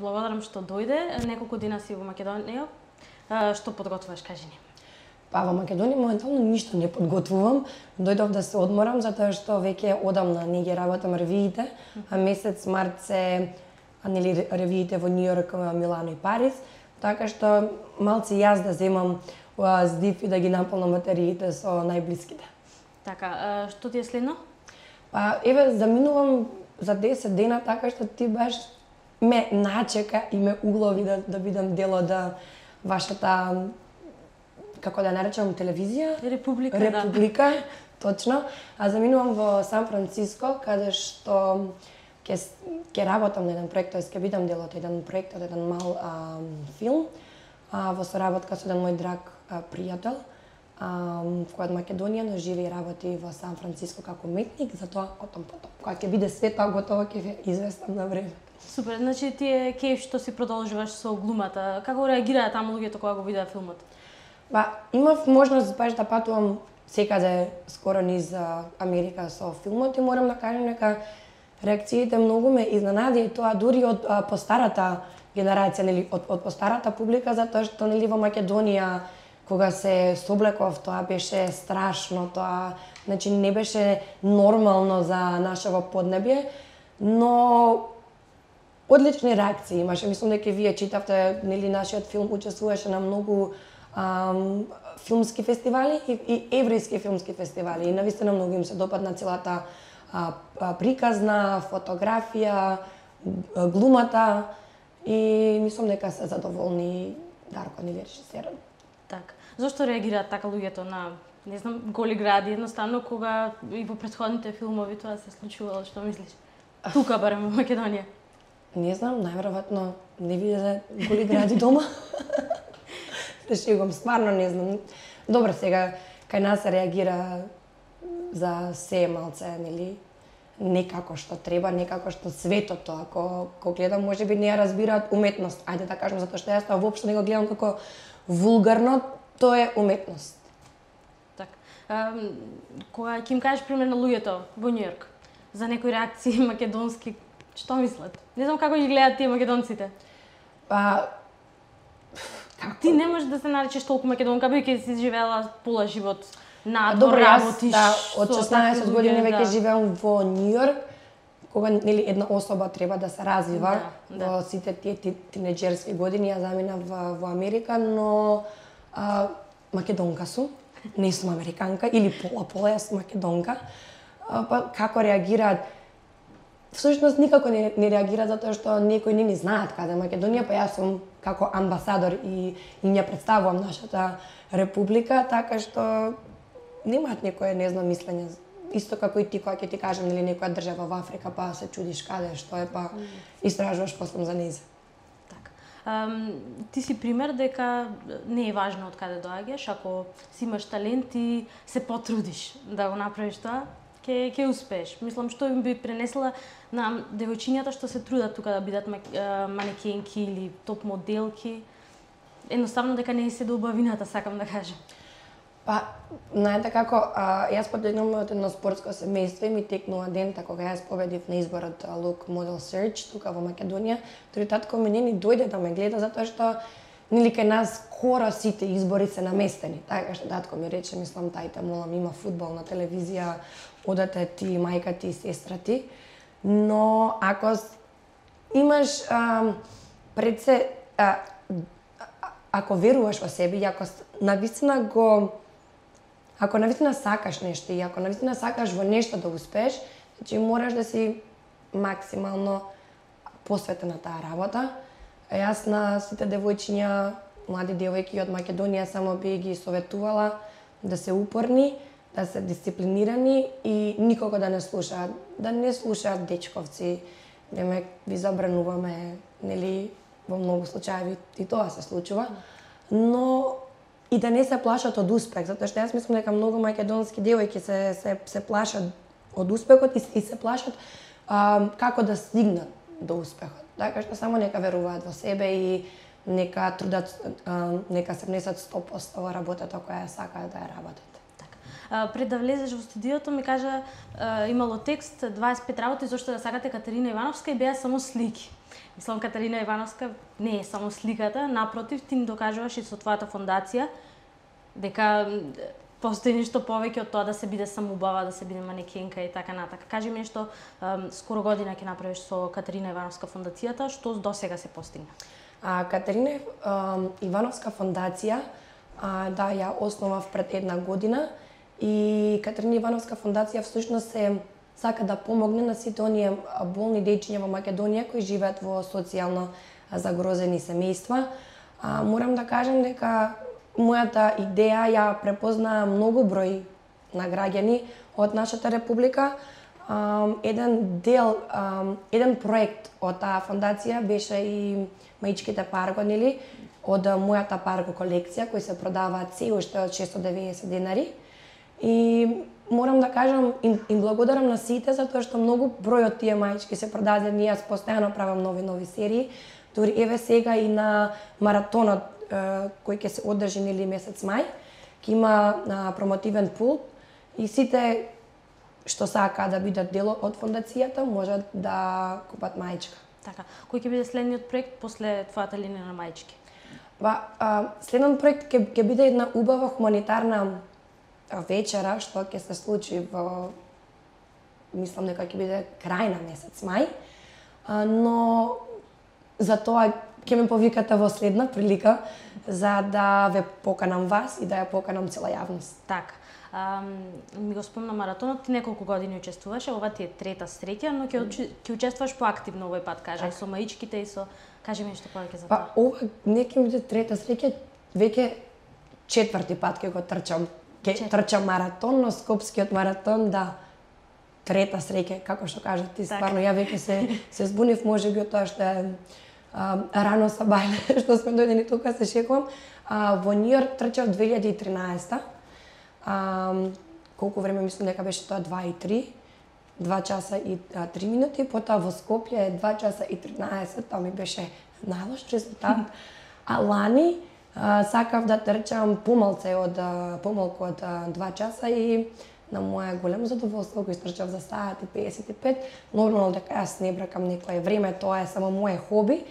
благодарам што дојде. Неколку дена си во Македонија. Што подготвуваш, кажи ни? Па во Македонија моментално ништо не подготвувам. Дојдов да се одморам затоа што веќе одамна не ги работам ревиите, а месец март се нели ревиите во Њу Јорк, Милано и Париз, така што малце јас да земам здив и да ги наполнам батериите со најблиските. Така, што ти е следно? Па еве заминувам за 10 дена, така што ти баш ме начека и ме углови да бидам дел од вашата, како да наречам, телевизија? Република, да. Точно. А заминувам во Сан Франциско, каде што ќе работам на еден проект, тоест ќе бидам дел од еден проект, од еден мал филм, во соработка со еден мој драг пријател, кој од Македонија, но живее и работи во Сан Франциско како уметник, затоа потом. Кога ќе биде све тоа готово, ќе ве известам на време. Супер, значи ти е кеф што си продолжуваш со глумата. Како реагираа таму луѓето кога го видеа филмот? Па, имав можност баш да патувам секаде скоро низ Америка со филмот и морам да кажам дека реакциите многу ме изненади и тоа дури од постарата генерација, нели од постарата публика, затоа што нели во Македонија кога се соблеков, тоа беше страшно, тоа значи не беше нормално за нашево поднебје, но одлични реакции имаше. Мислам дека вие читавте, нели нашиот филм учествуваше на многу филмски фестивали и еврејски филмски фестивали. И навистина многу им се допадна целата приказна, фотографија, глумата и мислам дека се задоволни Дарко нели режисерот. Така. Зошто реагираат така луѓето на, не знам, голи гради, едноставно кога и во претходните филмови тоа се случувало, што мислиш? Тука барем во Македонија. Не знам, најверојатно не виделе голи гради дома. Се шегувам, стварно не знам. Добро, сега кај нас се реагира за се малце, нели, некако што треба, некако што светот тоа, ако гледам, можеби не ја разбираат уметност. Ајде да кажам, затоа што јас тоа воопшто не го гледам како вулгарно, тоа е уметност. Така. Кога ќе им кажеш пример на луѓето во Њу Јорк за некои реакции македонски, што мислат? Не знам како ги гледаат тие македонците. Па ти не можеш да се наречеш толку македонка, бидејќи си живеела пола живот надвор, добро, работиш. Од 16 години веќе живеам во Њу Јорк, кога нели една особа треба да се развива во сите тие тинеџерски години. Ја заминав во Америка, но македонка сум, не сум американка или пола, јас сум македонка. Па како реагираат? Всушност никако не реагираат затоа што некои не ни знаат каде е Македонија, па јас сум како амбасадор и ја представувам нашата република, така што немаат некое, не знам, мислење. Исто како и ти, кога ќе ти кажам, нели некоја држава во Африка, па се чудиш каде, што е, па истражуваш после за нејзе. Така. Ти си пример дека не е важно од каде доаѓаш, ако си имаш талент и се потрудиш да го направиш тоа, ќе успееш. Мислам, што им би пренесла на девојчињата што се трудат тука да бидат манекенки или топ моделки. Едноставно дека не се до убавината, сакам да кажам. Па, знаете како, јас поtekнувам од едно спортско семејство и ми текнува дента кога јас победив на изборот Look Model Search тука во Македонија. Тој татко ми не ни дојде да ме гледа затоа што нели кај нас скоро сите избори се наместени. Така што татко ми рече, мислам, тајте, молам, има фудбал на телевизија, одете ти, мајка ти и сестра ти. Но ако имаш пред се ако веруваш во себе и ако навистина сакаш нешто и ако навистина сакаш во нешто да успееш, значи мораш да си максимално посветен на таа работа. Јас на сите девојчиња, млади девојки од Македонија само би ги советувала да се упорни, да се дисциплинирани и никого да не слушаат. Да не слушаат дечковци. Немек ви забрануваме, нели, во многу случаи и тоа се случува. Но и да не се плашат од успех, затоа што јас мислам дека многу македонски девојки се плашат од успехот и се плашат како да стигнат до успехот. Така што само нека веруваат во себе и нека трудат, нека се внесат 100% во работата која сакаат да ја работат. пред да влезеш во студиото ми кажа имало текст 25 работи зашто да сакате Катерина Ивановска и беа само слики. Мислам, Катерина Ивановска не е само сликата, напротив, ти ни докажуваш и со твојата фондација дека постои нешто повеќе од тоа да се биде само убава, да се биде манекенка и така натака. Кажи ми нешто, скоро година ќе направиш со Катерина Ивановска фондацијата, што досега се постигна? Катерина Ивановска фондација, да, ја основав пред една година и Катерина Ивановска фондација всушност се сака да помогне на сите оние болни дечиња во Македонија кои живеат во социјално загрозени семејства. Морам да кажам дека мојата идеја ја препозна многу број на граѓани од нашата република. Еден проект од таа фондација беше и маичките парго, нели, од мојата парго колекција кои се продаваат се уште од 690 денари. И морам да кажам им благодарам на сите затоа што многу број од тие маички се продадени, јас постојано правам нови серии. Дури еве сега и на маратонот кој ќе се одржи нели месец мај, ќе има промотивен пулт и сите што сака да бидат дел од фондацијата можат да купат маичка. Така, кој ќе биде следниот проект после твојата линија на маички? Следниот проект ќе биде една убава хуманитарна вечера што ќе се случи во, мислам дека ќе биде крај на месец мај, но за тоа ќе ме повикате во следна прилика за да ве поканам вас и да ја поканам цела јавност. Така. Ми го спомна маратонот, ти неколку години учествуваше, ова ти е трета среќа, но ќе учествуваш поактивно овој пат, кажа, и со маичките и со... Кажи ми нешто повеќе за тоа. Ова не ќе биде трета среќа, веќе четврти пат ќе го трчам. Ќе трчам маратон, но Скопскиот маратон, да, трета среќа, како што кажа ти, стварно ја веќе се збунив, можеби од тоа што е рано са бајле, што сме дојдени тука, се шекувам. Во Њујорк трчав 2013. Колку време мислам дека беше тоа 2 и 3, 2 часа и 3 минути, потоа во Скопје 2 часа и 13, тоа ми беше најлош резултат. А лани сакав да трчам помалку од 2 часа и на моја големо задоволство го истрчав за саат и 55. Нормално дека јас не бракам некое време, тоа е само моје хоби,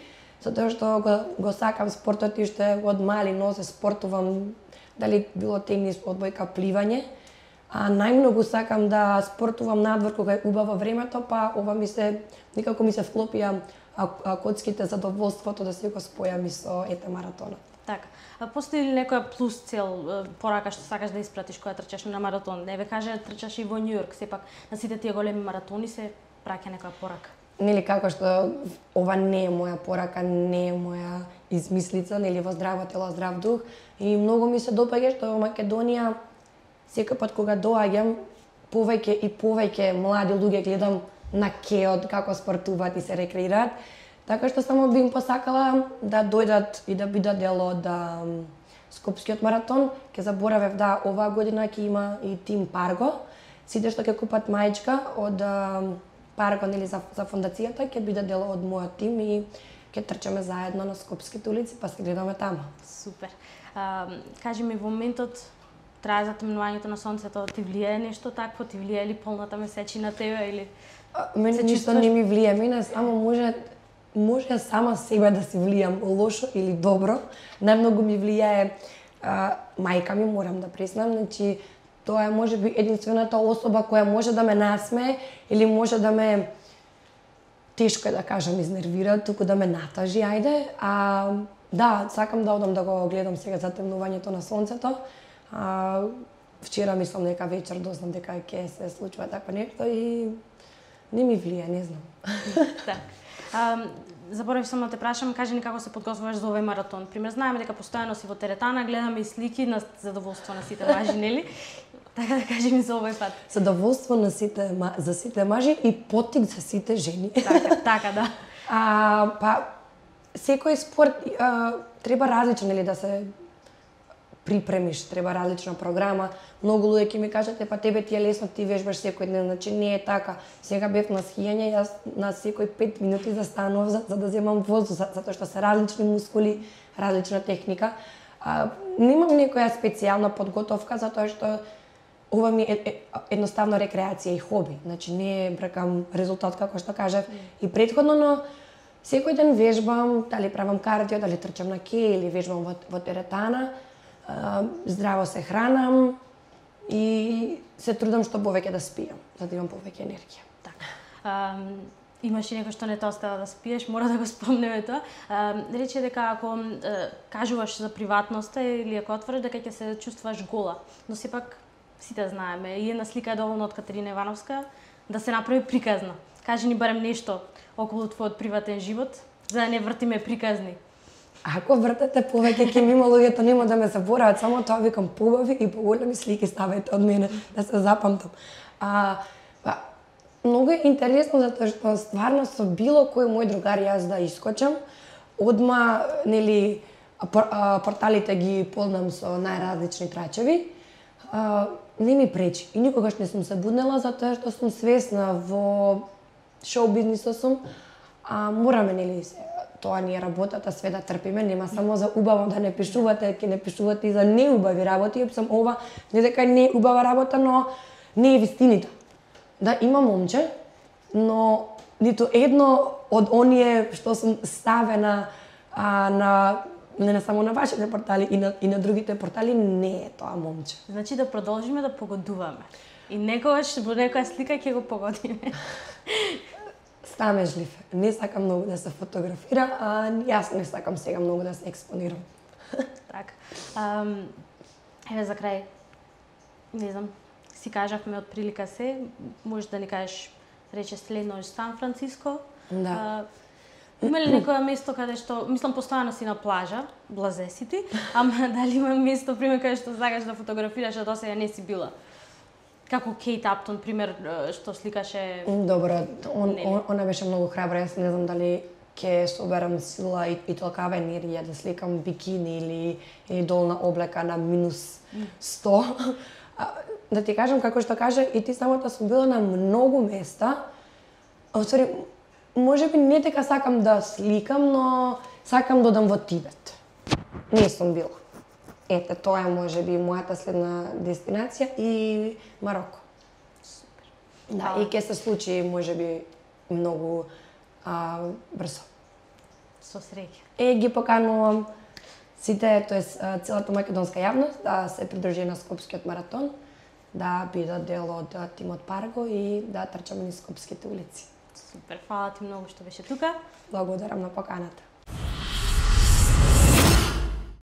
затоа што го сакам спортот и што од мали нозе спортувам, дали било тенис, одбојка, пливање. Најмногу сакам да спортувам надвор кога е убаво времето, па ова никако ми се вклопија коцките, задоволството да се го спојам и со маратонот. Така. Постои ли некоја плюс цел, порака што сакаш да испратиш кога трчаш на маратон? Не ве каже трчаш и во Њујорк, сепак на сите тие големи маратони се праќа некоја порака. Нели како што ова не е моја порака, не е моја измислица, нели во здраво тело, здрав дух, и многу ми се допаѓа што во Македонија секој пат кога доаѓам повеќе и повеќе млади луѓе гледам на кеот како спортуваат и се рекреираат. Така што само би им посакала да дојдат и да бидат дел од Скопскиот маратон. Ке заборавев да оваа година ќе има и тим Парго. Сите што ќе купат маичка од Парго, нели за фондацијата, ќе бидат дел од мојот тим и ќе трчаме заедно на Скопските улици, па се гледаме таму. Супер. Кажи ми, во моментот трае затемнувањето на сонцето, ти влијае нешто такво? Ти влијае ли полната месечина тебе или мене ништо не ми влијае, мене само може сама себе да си влијам лошо или добро. Најмногу ми влијае мајка ми, морам да признам, значи тоа е можеби единствената особа која може да ме насмее или може да ме, тешко е да кажам, изнервира, туку да ме натажи, ајде. Да, сакам да одам да го гледам сега затемнувањето на сонцето. Вчера мислам дека вечер дознам дека ќе се случува такво нешто и не ми влијае, не знам. Так. Заборавив само да те прашам, кажи ни како се подготвуваш за овој маратон. Пример, знаеме дека постојано си во теретана, гледаме и слики на задоволство на сите мажи, нели? Така да кажи ми за овој пат. Задоволство на за сите мажи и поттик за сите жени. Така, да. Па секој спорт треба различно, нели, да се припремиш, треба различна програма. Многу луѓе ќе ми кажат, па тебе ти е лесно, ти вежбаш секој ден, значи не е така. Сега бев на скијање, јас на секој 5 минути застанував за да земам воздух, затоа што се различни мускули, различна техника. Немам некоја специјална подготовка, затоа што ова ми е едноставно рекреација и хоби. Значи не бркам резултат како што кажав и претходно, но секој ден вежбам, дали правам кардио, дали трчам на ке или вежбам во теретана, здраво се хранам и се трудам што повеќе да спијам, за да имам повеќе енергија. Така. Имаш и некој што не те остава да спиеш, мора да го спомнеме тоа. Рече дека ако кажуваш за приватноста или ако отвориш дека ќе се чувствуваш гола, но сепак сите знаеме, и една слика е доволно од Катерина Ивановска да се направи приказна. Кажи ни барем нешто околу твојот приватен живот, за да не вртиме приказни. Ако вртете повеќе ќе ми има луѓето нема да ме заборават, само тоа викам побави и поголеми слики ставете од мене да се запамтам. Многу е интересно затоа што стварно со било кој мој другар јас да искочам, одма нели порталите ги полнам со најразлични трачеви. Не ми пречи и никогаш не сум се буднела затоа што сум свесна во шоу бизнисот сум, мораме нели тоа ни е работата, све да трпиме, нема само за убаво да не пишувате, ќе не пишувате и за неубави работи, сам ова не дека не е убава работа, но не е вистината. Да, има момче, но ниту едно од оние што сум ставена не само на вашите портали и на другите портали не е тоа момче. Значи да продолжиме да погодуваме. И некогаш во некоја слика ќе го погодиме. Стамежлив. Не сакам многу да се фотографира, јас не сакам сега многу да се експонирам. Така. Еве за крај, не знам, си кажавме од прилика се, можеш да ни кажеш, рече следно Сан Франциско. Да. Има ли некое место каде што, мислам постојано си на плажа, блазе си ти, ама дали има место пример каде што сакаш да фотографираш, а досега не си била? Како Кейт Аптон, пример, што сликаше... Добро, она беше многу храбра, јас не знам дали ќе соберам сила и толкава енергија да сликам бикини или долна облека на минус 100. Да ти кажам, како што кажа, и ти самата сум била на многу места. Отвори, може би не дека сакам да сликам, но сакам да одам во Тибет. Не сум била. Ете, тоа е може би мојата следна дестинација и Мароко. Супер. Да, и ќе се случи може би многу брзо. Со среќа. Ги поканувам сите, тоест целата македонска јавност да се придружи на Скопскиот маратон, да бидат дел од тимот Парго и да трчаме низ скопските улици. Супер, фала ти многу што беше тука. Благодарам на поканата.